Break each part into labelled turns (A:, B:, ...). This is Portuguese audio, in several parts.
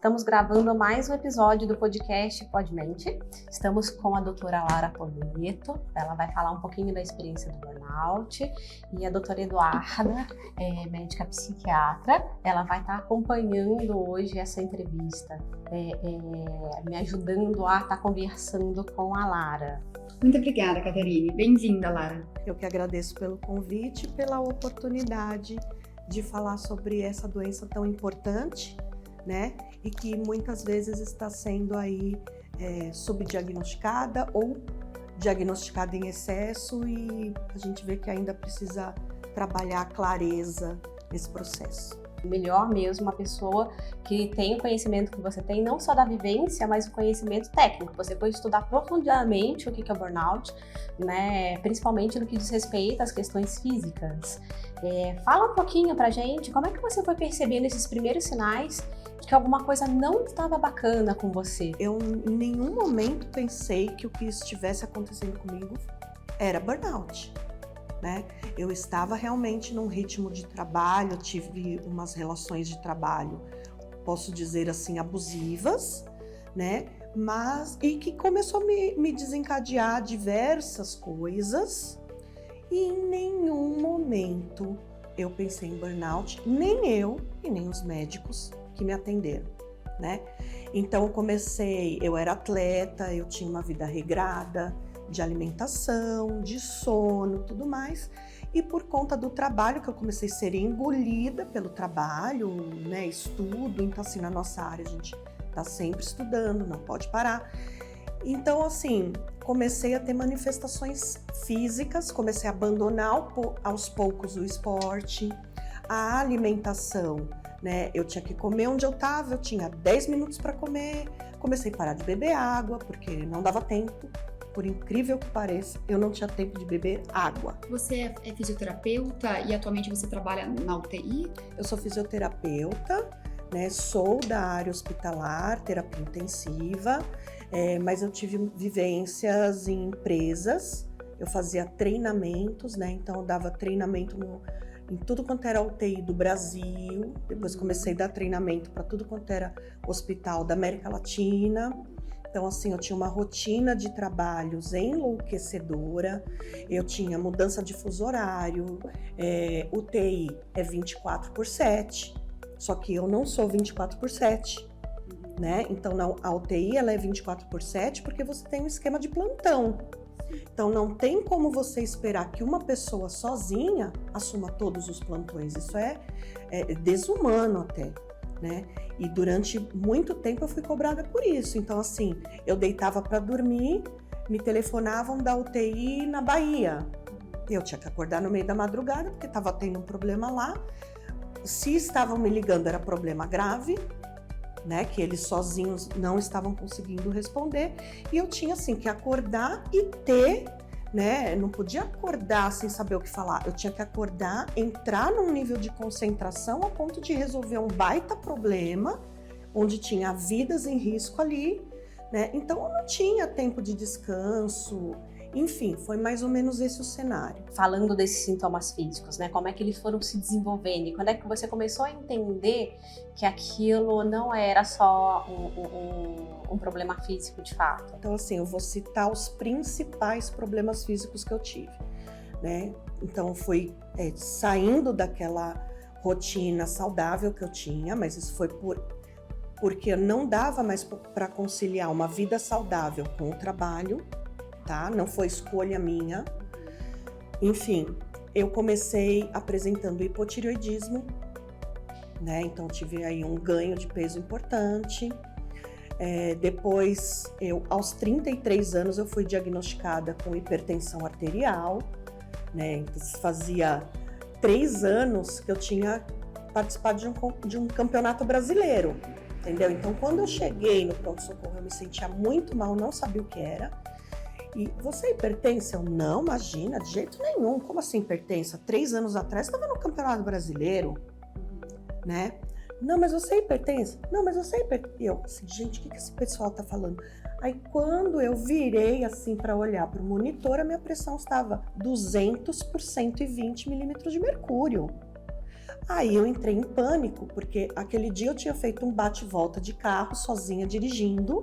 A: Estamos gravando mais um episódio do podcast Podmente. Estamos com a doutora Lara Poleto. Ela vai falar um pouquinho da experiência do burnout. E a doutora Eduarda, médica psiquiatra, ela vai estar acompanhando hoje essa entrevista, me ajudando a estar conversando com a Lara.
B: Muito obrigada, Caterine. Bem-vinda, Lara.
C: Eu que agradeço pelo convite e pela oportunidade de falar sobre essa doença tão importante, né? E que muitas vezes está sendo aí subdiagnosticada ou diagnosticada em excesso, e a gente vê que ainda precisa trabalhar a clareza nesse processo.
A: Melhor mesmo uma pessoa que tem o conhecimento que você tem, não só da vivência, mas o conhecimento técnico. Você pode estudar profundamente o que é o burnout, né? Principalmente no que diz respeito às questões físicas. Fala um pouquinho pra gente, como é que você foi percebendo esses primeiros sinais de que alguma coisa não estava bacana com você?
C: Eu em nenhum momento pensei que o que estivesse acontecendo comigo era burnout, né? Eu estava realmente num ritmo de trabalho, tive umas relações de trabalho, posso dizer assim, abusivas, né? E que começou a me desencadear diversas coisas, e em nenhum momento eu pensei em burnout, nem eu e nem os médicos que me atenderam, né? Então eu era atleta, eu tinha uma vida regrada, de alimentação, de sono, tudo mais. E por conta do trabalho, que eu comecei a ser engolida pelo trabalho, né, estudo, então assim, na nossa área a gente tá sempre estudando, não pode parar. Então assim, comecei a ter manifestações físicas, comecei a abandonar aos poucos o esporte, a alimentação, né, eu tinha que comer onde eu tava, eu tinha 10 minutos para comer, comecei a parar de beber água, porque não dava tempo. Por incrível que pareça, eu não tinha tempo de beber água.
B: Você é fisioterapeuta e atualmente você trabalha na UTI?
C: Eu sou fisioterapeuta, né? Sou da área hospitalar, terapia intensiva, mas eu tive vivências em empresas, eu fazia treinamentos, né? Então eu dava treinamento em tudo quanto era UTI do Brasil, depois comecei a dar treinamento para tudo quanto era hospital da América Latina. Então, assim, eu tinha uma rotina de trabalhos enlouquecedora, eu tinha mudança de fuso horário, UTI é 24/7, só que eu não sou 24/7, né? Então, a UTI ela é 24/7 porque você tem um esquema de plantão. Então, não tem como você esperar que uma pessoa sozinha assuma todos os plantões, isso é desumano até, né? E durante muito tempo eu fui cobrada por isso. Então, assim, eu deitava para dormir, me telefonavam da UTI na Bahia. Eu tinha que acordar no meio da madrugada, porque estava tendo um problema lá. Se estavam me ligando, era problema grave, né? Que eles sozinhos não estavam conseguindo responder. E eu tinha, assim, que acordar e ter, né? Não podia acordar sem saber o que falar. Eu tinha que acordar, entrar num nível de concentração a ponto de resolver um baita problema, onde tinha vidas em risco ali, né? Então eu não tinha tempo de descanso. Enfim, foi mais ou menos esse o cenário.
A: Falando desses sintomas físicos, né? Como é que eles foram se desenvolvendo? E quando é que você começou a entender que aquilo não era só um problema físico de fato?
C: Então, assim, eu vou citar os principais problemas físicos que eu tive, né? Então, foi saindo daquela rotina saudável que eu tinha, mas isso foi porque eu não dava mais para conciliar uma vida saudável com o trabalho, tá? Não foi escolha minha. Enfim, eu comecei apresentando hipotireoidismo, né? Então, tive aí um ganho de peso importante. Depois, aos 33 anos, eu fui diagnosticada com hipertensão arterial, né? Então, fazia 3 anos que eu tinha participado de um campeonato brasileiro, entendeu? Então, quando eu cheguei no pronto-socorro, eu me sentia muito mal, não sabia o que era. E você é hipertensa? Eu, não, imagina, de jeito nenhum. Como assim hipertensa? 3 anos atrás, estava no campeonato brasileiro, né? Não, mas você é hipertensa? Não, mas você é hipertensa. E eu, assim, gente, o que esse pessoal tá falando? Aí, quando eu virei, assim, para olhar para o monitor, a minha pressão estava 200 por 120 milímetros de mercúrio. Aí eu entrei em pânico, porque aquele dia eu tinha feito um bate-volta de carro, sozinha dirigindo,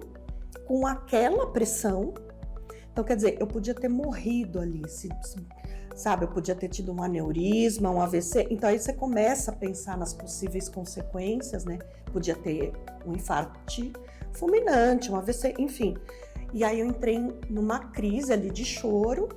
C: com aquela pressão. Então, quer dizer, eu podia ter morrido ali, sabe? Eu podia ter tido um aneurisma, um AVC. Então, aí você começa a pensar nas possíveis consequências, né? Podia ter um infarto fulminante, um AVC, enfim. E aí eu entrei numa crise ali de choro,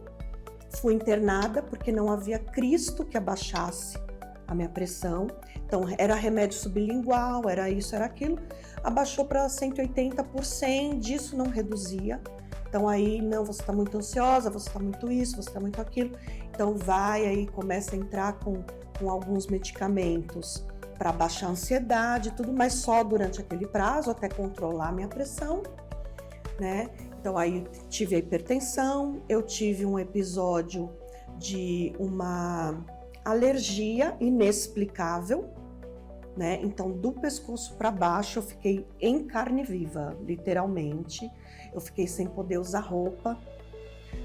C: fui internada porque não havia Cristo que abaixasse a minha pressão. Então, era remédio sublingual, era isso, era aquilo. Abaixou para 180 por 100, disso não reduzia. Então, aí, não, você está muito ansiosa, você está muito isso, você está muito aquilo. Então, vai aí, começa a entrar com alguns medicamentos para baixar a ansiedade e tudo, mas só durante aquele prazo, até controlar a minha pressão, né? Então, aí tive a hipertensão, eu tive um episódio de uma alergia inexplicável, né? Então, do pescoço para baixo, eu fiquei em carne viva, literalmente. Eu fiquei sem poder usar roupa,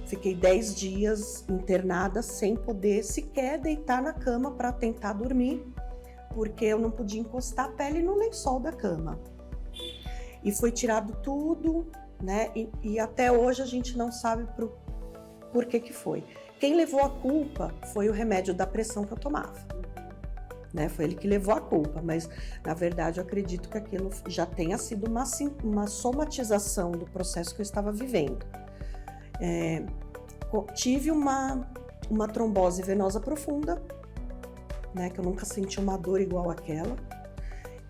C: fiquei 10 dias internada sem poder sequer deitar na cama para tentar dormir, porque eu não podia encostar a pele no lençol da cama. E foi tirado tudo, né? E até hoje a gente não sabe por que foi. Quem levou a culpa foi o remédio da pressão que eu tomava, né? Foi ele que levou a culpa, mas na verdade eu acredito que aquilo já tenha sido uma somatização do processo que eu estava vivendo. Tive uma trombose venosa profunda, né? Que eu nunca senti uma dor igual àquela,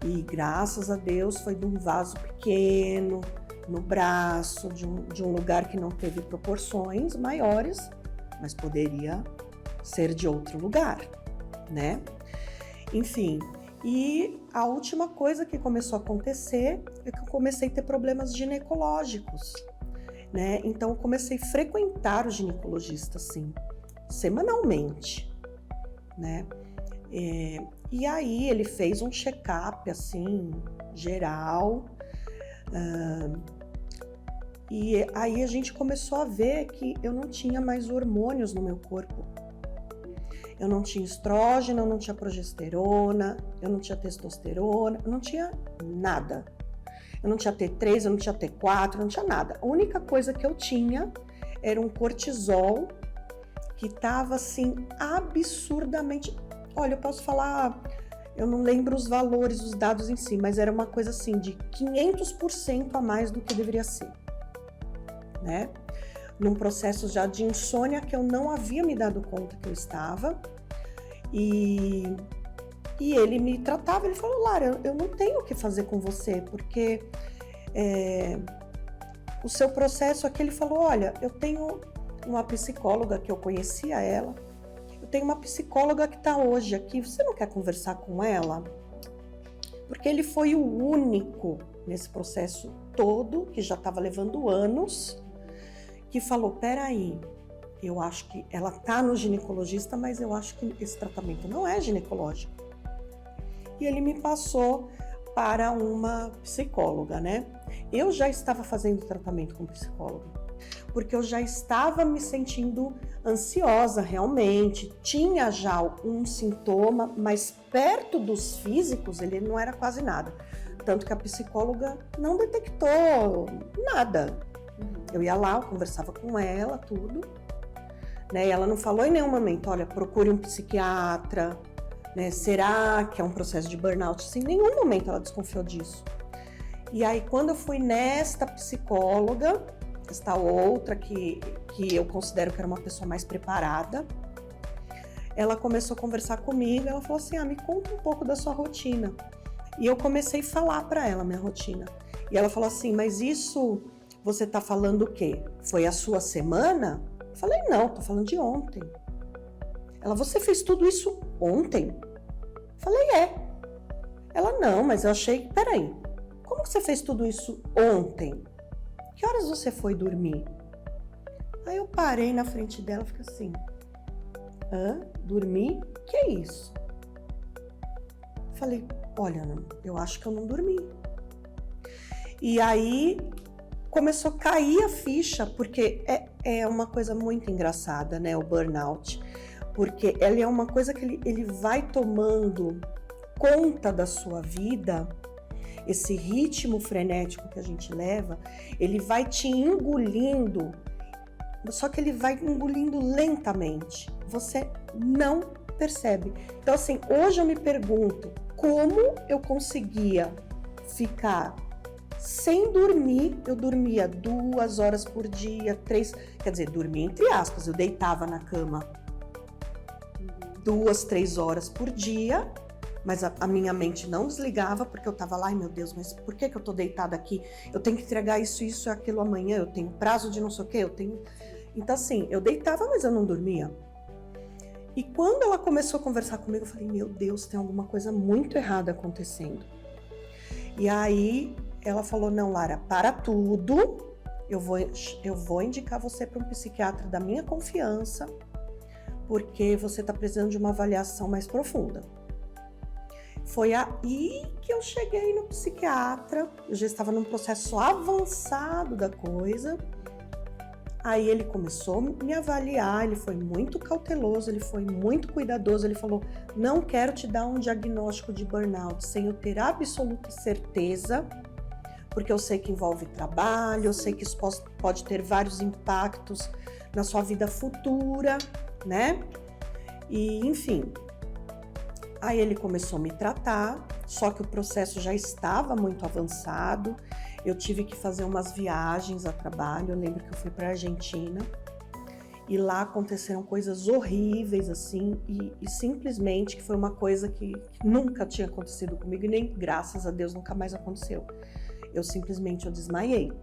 C: e graças a Deus foi de um vaso pequeno no braço, de um lugar que não teve proporções maiores, mas poderia ser de outro lugar, né? Enfim, e a última coisa que começou a acontecer é que eu comecei a ter problemas ginecológicos, né? Então eu comecei a frequentar o ginecologista, assim, semanalmente, né? E aí ele fez um check-up, assim, geral, e aí a gente começou a ver que eu não tinha mais hormônios no meu corpo. Eu não tinha estrógeno, eu não tinha progesterona, eu não tinha testosterona, eu não tinha nada. Eu não tinha T3, eu não tinha T4, eu não tinha nada. A única coisa que eu tinha era um cortisol que estava assim absurdamente... Olha, eu posso falar, eu não lembro os valores, os dados em si, mas era uma coisa assim de 500% a mais do que deveria ser, né? Num processo já de insônia que eu não havia me dado conta que eu estava, e ele me tratava, ele falou, Lara, eu não tenho o que fazer com você, porque o seu processo aqui, ele falou, olha, eu tenho uma psicóloga que eu conhecia ela, eu tenho uma psicóloga que está hoje aqui, você não quer conversar com ela? Porque ele foi o único nesse processo todo, que já estava levando anos, que falou, peraí, eu acho que ela tá no ginecologista, mas eu acho que esse tratamento não é ginecológico. E ele me passou para uma psicóloga, né? Eu já estava fazendo tratamento com psicóloga, porque eu já estava me sentindo ansiosa realmente, tinha já um sintoma, mas perto dos físicos ele não era quase nada. Tanto que a psicóloga não detectou nada. Eu ia lá, eu conversava com ela, tudo, né? E ela não falou em nenhum momento, olha, procure um psiquiatra, né? Será que é um processo de burnout? Em nenhum momento ela desconfiou disso. E aí, quando eu fui nesta psicóloga, esta outra que eu considero que era uma pessoa mais preparada, ela começou a conversar comigo, ela falou assim, me conta um pouco da sua rotina. E eu comecei a falar para ela minha rotina. E ela falou assim, mas isso... Você tá falando o quê? Foi a sua semana? Eu falei, não, tô falando de ontem. Ela, você fez tudo isso ontem? Eu falei, é. Ela, não, mas eu achei, peraí, como que você fez tudo isso ontem? Que horas você foi dormir? Aí eu parei na frente dela e fiquei assim, dormir? Que é isso? Eu falei, olha, eu acho que eu não dormi. E aí... começou a cair a ficha, porque é uma coisa muito engraçada, né, o burnout. porque ela é uma coisa que ele vai tomando conta da sua vida. Esse ritmo frenético que a gente leva, ele vai te engolindo, só que ele vai engolindo lentamente. Você não percebe. Então, assim, hoje eu me pergunto como eu conseguia ficar sem dormir. Eu dormia 2 horas por dia, 3, quer dizer, dormia entre aspas, eu deitava na cama 2, 3 horas por dia, mas a minha mente não desligava, porque eu tava lá, ai meu Deus, mas por que eu tô deitada aqui? Eu tenho que entregar isso e aquilo amanhã, eu tenho prazo de não sei o quê, eu tenho... Então assim, eu deitava, mas eu não dormia. E quando ela começou a conversar comigo, eu falei, meu Deus, tem alguma coisa muito errada acontecendo. E aí ela falou, não, Lara, para tudo, eu vou indicar você para um psiquiatra da minha confiança, porque você está precisando de uma avaliação mais profunda. Foi aí que eu cheguei no psiquiatra, eu já estava num processo avançado da coisa. Aí ele começou a me avaliar, ele foi muito cauteloso, ele foi muito cuidadoso, ele falou, não quero te dar um diagnóstico de burnout sem eu ter absoluta certeza, porque eu sei que envolve trabalho, eu sei que isso pode ter vários impactos na sua vida futura, né? E, enfim, aí ele começou a me tratar, só que o processo já estava muito avançado. Eu tive que fazer umas viagens a trabalho. Eu lembro que eu fui para a Argentina e lá aconteceram coisas horríveis, assim, e simplesmente que foi uma coisa que nunca tinha acontecido comigo e nem, graças a Deus, nunca mais aconteceu. Eu desmaiei,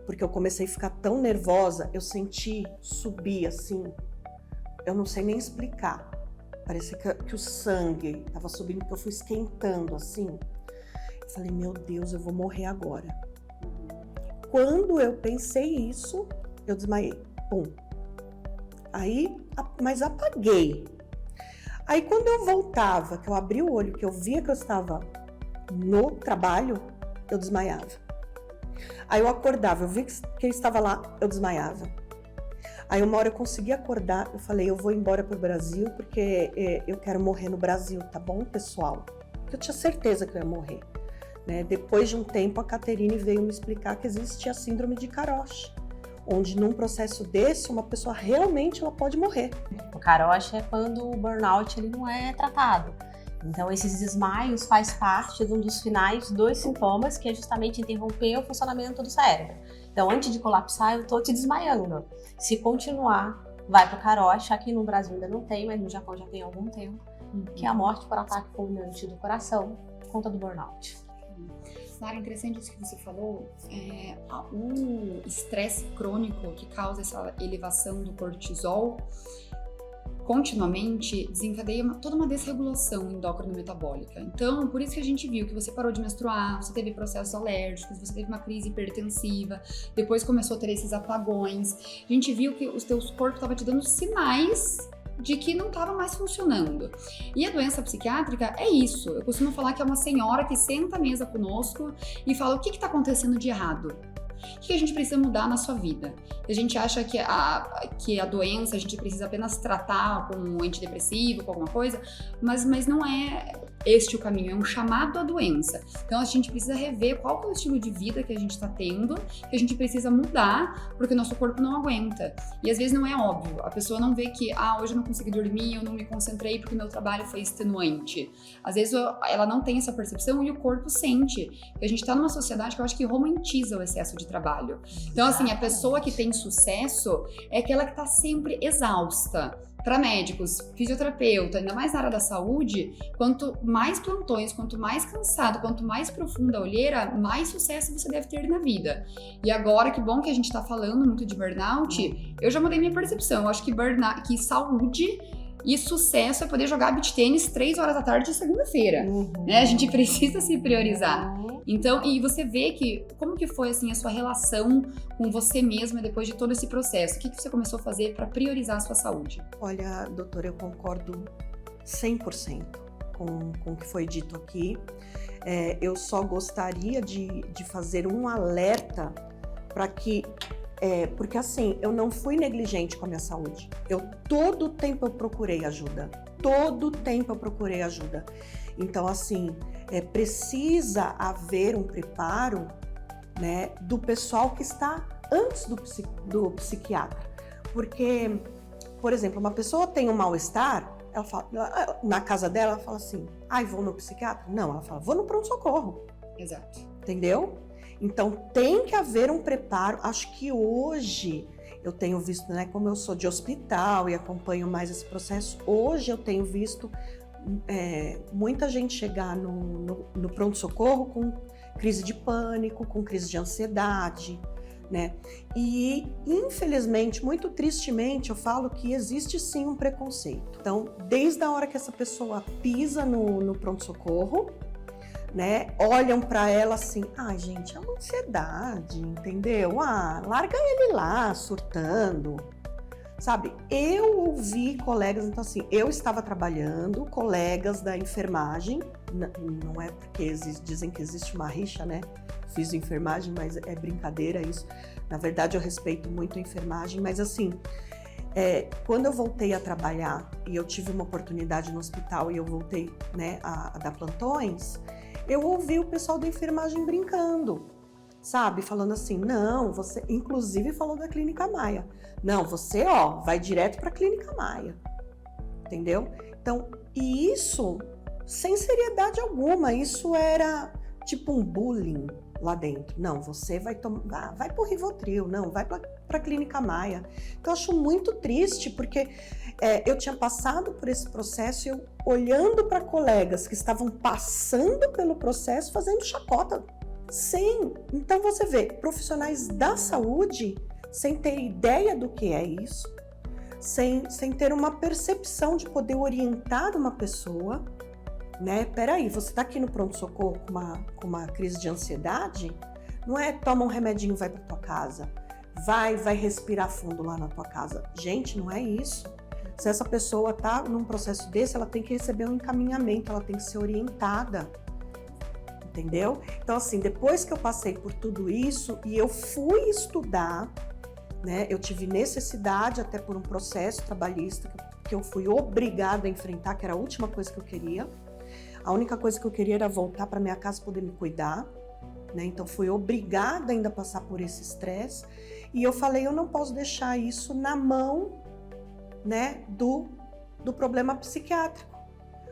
C: porque eu comecei a ficar tão nervosa, eu senti subir assim, eu não sei nem explicar. Parecia que o sangue estava subindo, porque eu fui esquentando assim. Eu falei, meu Deus, eu vou morrer agora. Quando eu pensei isso, eu desmaiei. Pum. Aí, mas apaguei. Aí quando eu voltava, que eu abri o olho, que eu via que eu estava no trabalho, eu desmaiava. Aí eu acordava, eu vi que eu estava lá, eu desmaiava. Aí uma hora eu consegui acordar, eu falei, eu vou embora pro Brasil, porque eu quero morrer no Brasil, tá bom, pessoal? Porque eu tinha certeza que eu ia morrer. Né? Depois de um tempo, a Caterine veio me explicar que existe a síndrome de Karoshi, onde num processo desse, uma pessoa realmente ela pode morrer.
A: O Karoshi é quando o burnout ele não é tratado. Então, esses desmaios faz parte de um dos finais dos sintomas, que é justamente interromper o funcionamento do cérebro. Então, antes de colapsar, eu tô te desmaiando. Se continuar, vai pro Karoshi. Aqui no Brasil ainda não tem, mas no Japão já tem há algum tempo, que é a morte por ataque fulminante do coração, por conta do burnout.
B: Lara, interessante isso que você falou, o estresse crônico que causa essa elevação do cortisol continuamente desencadeia toda uma desregulação endócrino-metabólica. Então, por isso que a gente viu que você parou de menstruar, você teve processos alérgicos, você teve uma crise hipertensiva, depois começou a ter esses apagões. A gente viu que o teu corpo estava te dando sinais de que não estava mais funcionando. E a doença psiquiátrica é isso. Eu costumo falar que é uma senhora que senta à mesa conosco e fala o que está acontecendo de errado. O que a gente precisa mudar na sua vida? A gente acha que a doença a gente precisa apenas tratar com um antidepressivo, com alguma coisa, mas não é este o caminho, é um chamado à doença. Então a gente precisa rever qual que é o estilo de vida que a gente está tendo, que a gente precisa mudar, porque o nosso corpo não aguenta. E às vezes não é óbvio, a pessoa não vê que, hoje eu não consegui dormir, eu não me concentrei porque meu trabalho foi extenuante. Às vezes ela não tem essa percepção e o corpo sente. E a gente está numa sociedade que eu acho que romantiza o excesso de trabalho. Então assim, a pessoa que tem sucesso é aquela que está sempre exausta. Para médicos, fisioterapeuta, ainda mais na área da saúde, quanto mais plantões, quanto mais cansado, quanto mais profunda a olheira, mais sucesso você deve ter na vida. E agora, que bom que a gente está falando muito de burnout, eu já mudei minha percepção. Eu acho que que saúde e sucesso é poder jogar beach tênis 3 horas da tarde de segunda-feira. Né? A gente precisa se priorizar. Então, e você vê que, como que foi assim a sua relação com você mesma depois de todo esse processo? O que você começou a fazer para priorizar a sua saúde?
C: Olha, doutora, eu concordo 100% com o que foi dito aqui. Eu só gostaria de fazer um alerta para que Porque assim, eu não fui negligente com a minha saúde. Todo tempo eu procurei ajuda. Todo tempo eu procurei ajuda. Então, assim, precisa haver um preparo, né, do pessoal que está antes do psiquiatra. Porque, por exemplo, uma pessoa tem um mal-estar, ela fala, na casa dela, ela fala assim, vou no psiquiatra? Não, ela fala, vou no pronto-socorro.
B: Exato.
C: Entendeu? Então, tem que haver um preparo. Acho que hoje eu tenho visto, né, como eu sou de hospital e acompanho mais esse processo, hoje eu tenho visto muita gente chegar no pronto-socorro com crise de pânico, com crise de ansiedade, né? E, infelizmente, muito tristemente, eu falo que existe sim um preconceito. Então, desde a hora que essa pessoa pisa no pronto-socorro, né, olham para ela assim, gente, é uma ansiedade, entendeu? Larga ele lá, surtando, sabe? Eu ouvi colegas, então assim, eu estava trabalhando, colegas da enfermagem, não é porque dizem que existe uma rixa, né? Fiz enfermagem, mas é brincadeira isso. Na verdade, eu respeito muito a enfermagem, mas assim, quando eu voltei a trabalhar e eu tive uma oportunidade no hospital e eu voltei, né, a dar plantões, eu ouvi o pessoal da enfermagem brincando, sabe? Falando assim, não, você... Inclusive falou da Clínica Maia. Não, você, vai direto para a Clínica Maia. Entendeu? Então, e isso, sem seriedade alguma, isso era tipo um bullying lá dentro. Não, você vai pro Rivotril, não, vai para a Clínica Maia. Então, eu acho muito triste, porque eu tinha passado por esse processo e eu olhando para colegas que estavam passando pelo processo, fazendo chacota. Sim, então você vê profissionais da saúde sem ter ideia do que é isso, sem ter uma percepção de poder orientar uma pessoa, né? Peraí, você tá aqui no pronto-socorro com uma crise de ansiedade? Não é toma um remedinho, vai para tua casa, vai respirar fundo lá na tua casa. Gente, não é isso. Se essa pessoa tá num processo desse, ela tem que receber um encaminhamento, ela tem que ser orientada. Entendeu? Então, assim, depois que eu passei por tudo isso e eu fui estudar, né? Eu tive necessidade, até por um processo trabalhista, que eu fui obrigada a enfrentar, que era a última coisa que eu queria. A única coisa que eu queria era voltar para minha casa e poder me cuidar, né? Então, fui obrigada ainda a passar por esse estresse. E eu falei, eu não posso deixar isso na mão, né, do problema psiquiátrico.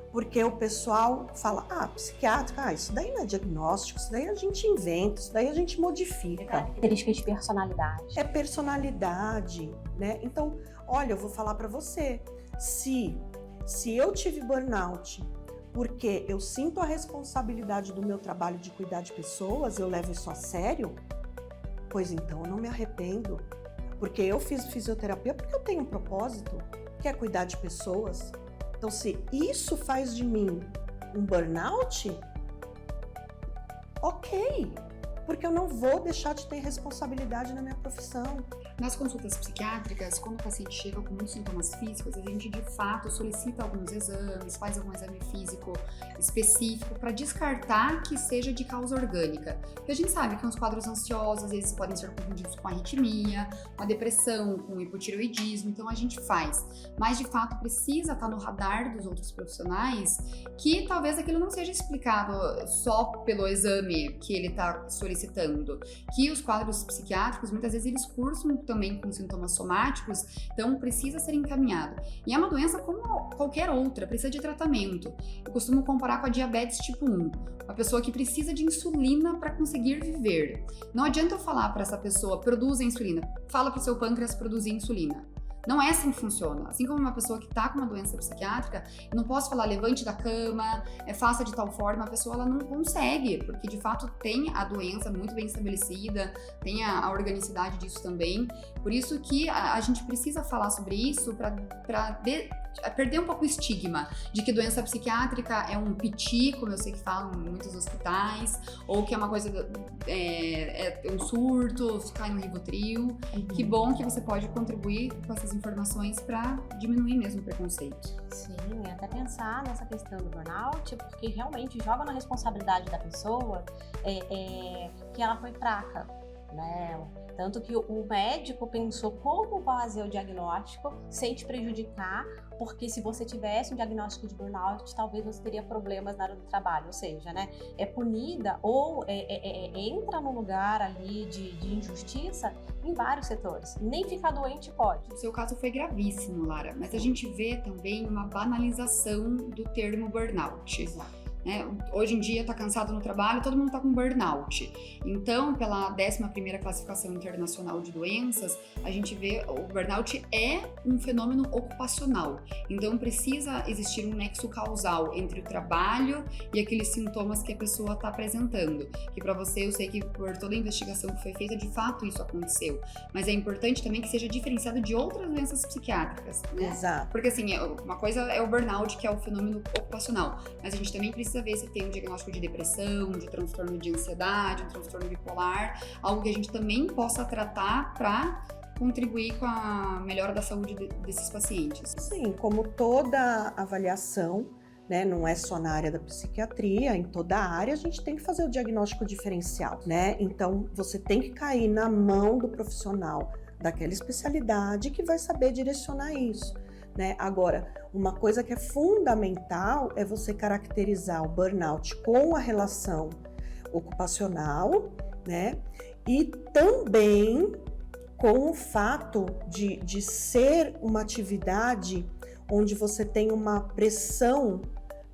C: Porque o pessoal fala, psiquiátrico, isso daí não é diagnóstico, isso daí a gente inventa, isso daí a gente modifica.
A: Características de personalidade.
C: É personalidade, né? Então, olha, eu vou falar para você, se eu tive burnout porque eu sinto a responsabilidade do meu trabalho de cuidar de pessoas, eu levo isso a sério, pois então eu não me arrependo. Porque eu fiz fisioterapia porque eu tenho um propósito, que é cuidar de pessoas. Então, se isso faz de mim um burnout, ok, porque eu não vou deixar de ter responsabilidade na minha profissão.
B: Nas consultas psiquiátricas, quando o paciente chega com muitos sintomas físicos, a gente de fato solicita alguns exames, faz algum exame físico específico para descartar que seja de causa orgânica. Porque a gente sabe que os quadros ansiosos, às vezes, podem ser confundidos com arritmia, com a depressão, com o hipotireoidismo, então a gente faz. Mas de fato precisa estar no radar dos outros profissionais que talvez aquilo não seja explicado só pelo exame que ele está solicitando. Que os quadros psiquiátricos, muitas vezes, eles cursam também com sintomas somáticos, então precisa ser encaminhado. E é uma doença como qualquer outra, precisa de tratamento. Eu costumo comparar com a diabetes tipo 1, uma pessoa que precisa de insulina para conseguir viver. Não adianta eu falar para essa pessoa, produza insulina, fala para o seu pâncreas produzir insulina. Não é assim que funciona. Assim como uma pessoa que está com uma doença psiquiátrica, eu não posso falar levante da cama, faça de tal forma, a pessoa ela não consegue, porque de fato tem a doença muito bem estabelecida, tem a organicidade disso também. Por isso que a gente precisa falar sobre isso para perder um pouco o estigma de que doença psiquiátrica é um piti, como eu sei que falam em muitos hospitais, ou que é uma coisa, é um surto, cai no Rivotril. Que bom que você pode contribuir com essas informações para diminuir mesmo o preconceito.
A: Sim, até pensar nessa questão do burnout, porque realmente joga na responsabilidade da pessoa que ela foi fraca. né? Tanto que o médico pensou como fazer o diagnóstico sem te prejudicar, porque se você tivesse um diagnóstico de burnout, talvez você teria problemas na área do trabalho, ou seja, né, é punida ou entra no lugar ali de injustiça em vários setores. Nem ficar doente pode.
B: O seu caso foi gravíssimo, Lara, mas a gente vê também uma banalização do termo burnout.
A: Exato.
B: Hoje em dia tá cansado no trabalho, todo mundo tá com burnout. Então, pela 11ª classificação internacional de doenças, a gente vê o burnout é um fenômeno ocupacional. Então, precisa existir um nexo causal entre o trabalho e aqueles sintomas que a pessoa está apresentando. Que para você, eu sei que por toda a investigação que foi feita, de fato isso aconteceu. Mas é importante também que seja diferenciado de outras doenças psiquiátricas, né?
C: Exato.
B: Porque assim, uma coisa é o burnout, que é o fenômeno ocupacional, mas a gente também precisa ver se tem um diagnóstico de depressão, de transtorno de ansiedade, um transtorno bipolar, algo que a gente também possa tratar para contribuir com a melhora da saúde desses pacientes.
C: Sim, como toda avaliação, né, não é só na área da psiquiatria, em toda a área a gente tem que fazer o diagnóstico diferencial, né? Então você tem que cair na mão do profissional daquela especialidade que vai saber direcionar isso. Né? Agora, uma coisa que é fundamental é você caracterizar o burnout com a relação ocupacional, né? E também com o fato de ser uma atividade onde você tem uma pressão,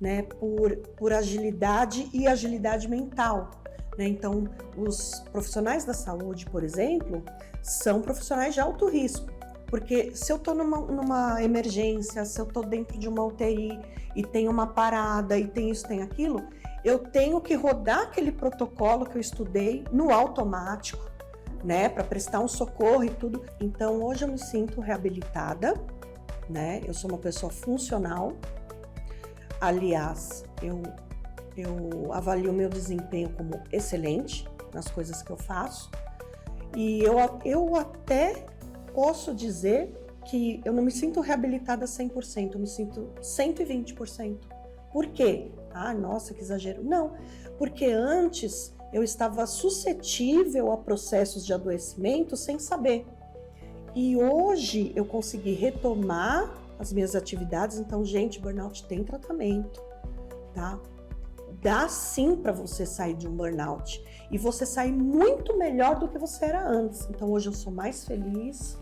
C: né, por agilidade e agilidade mental. Né? Então, os profissionais da saúde, por exemplo, são profissionais de alto risco. Porque se eu estou numa emergência, se eu estou dentro de uma UTI e tem uma parada e tem isso, tem aquilo, eu tenho que rodar aquele protocolo que eu estudei no automático, né, para prestar um socorro e tudo. Então hoje eu me sinto reabilitada, né? Eu sou uma pessoa funcional. Aliás, eu avalio o meu desempenho como excelente nas coisas que eu faço. E eu até posso dizer que eu não me sinto reabilitada 100%, eu me sinto 120%. Por quê? Ah, nossa, que exagero. Não, porque antes eu estava suscetível a processos de adoecimento sem saber. E hoje eu consegui retomar as minhas atividades. Então, gente, burnout tem tratamento, tá? Dá sim para você sair de um burnout. E você sai muito melhor do que você era antes. Então, hoje eu sou mais feliz,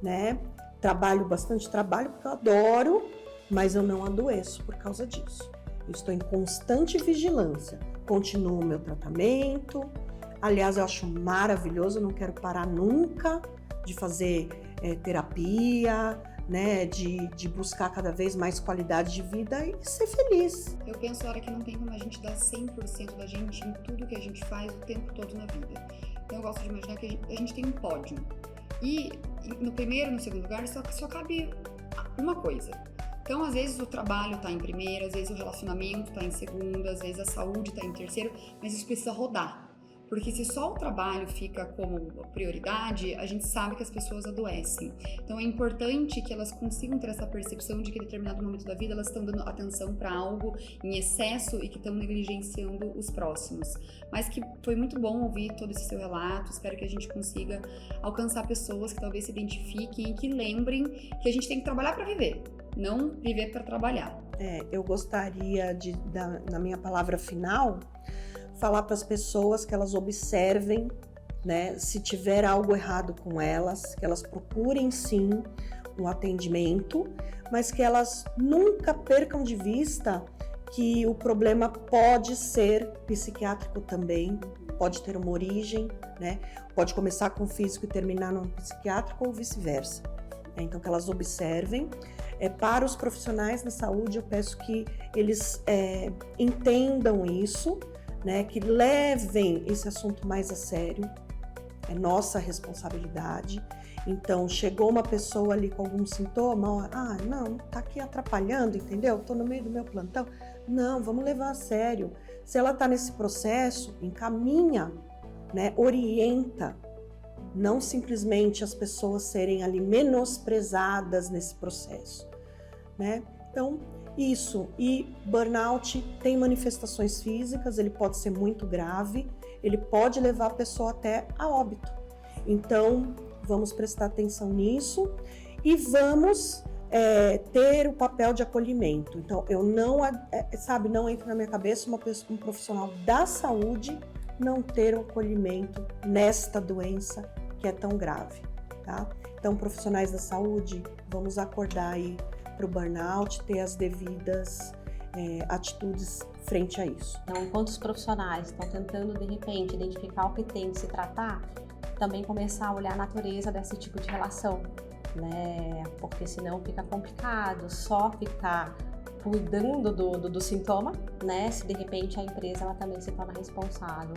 C: né? Trabalho bastante, porque eu adoro, mas eu não adoeço por causa disso. Eu estou em constante vigilância. Continuo o meu tratamento. Aliás, eu acho maravilhoso, eu não quero parar nunca de fazer terapia, né? De buscar cada vez mais qualidade de vida e ser feliz.
B: Eu penso, Lara, que não tem como a gente dar 100% da gente em tudo que a gente faz o tempo todo na vida. Então eu gosto de imaginar que a gente tem um pódio. E no primeiro e no segundo lugar só cabe uma coisa. Então, às vezes o trabalho está em primeiro, às vezes o relacionamento está em segundo, às vezes a saúde está em terceiro, mas isso precisa rodar. Porque se só o trabalho fica como prioridade, a gente sabe que as pessoas adoecem. Então é importante que elas consigam ter essa percepção de que em determinado momento da vida elas estão dando atenção para algo em excesso e que estão negligenciando os próximos. Mas que foi muito bom ouvir todo esse seu relato, espero que a gente consiga alcançar pessoas que talvez se identifiquem e que lembrem que a gente tem que trabalhar para viver, não viver para trabalhar.
C: Eu gostaria na minha palavra final, falar para as pessoas que elas observem, né, se tiver algo errado com elas, que elas procurem sim um atendimento, mas que elas nunca percam de vista que o problema pode ser psiquiátrico também, pode ter uma origem, né, pode começar com físico e terminar no psiquiátrico ou vice-versa. Então que elas observem. Para os profissionais da saúde eu peço que eles entendam isso, né, que levem esse assunto mais a sério, é nossa responsabilidade. Então, chegou uma pessoa ali com algum sintoma, não, tá aqui atrapalhando, entendeu? Tô no meio do meu plantão. Não, vamos levar a sério. Se ela tá nesse processo, encaminha, né, orienta, não simplesmente as pessoas serem ali menosprezadas nesse processo, né? Então, isso. E burnout tem manifestações físicas, ele pode ser muito grave. ele pode levar a pessoa até a óbito. Então, vamos prestar atenção nisso e vamos ter o papel de acolhimento. Então, eu não, não entra na minha cabeça um profissional da saúde não ter o acolhimento nesta doença que é tão grave, tá? Então, profissionais da saúde, vamos acordar aí para o burnout, ter as devidas atitudes frente a isso.
A: Então, enquanto os profissionais estão tentando, de repente, identificar o que tem de se tratar, também começar a olhar a natureza desse tipo de relação, né? Porque senão fica complicado só ficar cuidando do sintoma, né? Se de repente a empresa ela também se torna responsável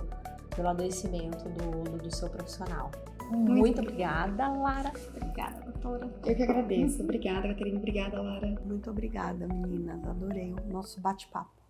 A: pelo adoecimento do seu profissional. Muito obrigada, Lara. Obrigada, doutora.
B: Eu que agradeço. Obrigada, Caterina. Obrigada, Lara.
C: Muito obrigada, meninas. Adorei o nosso bate-papo.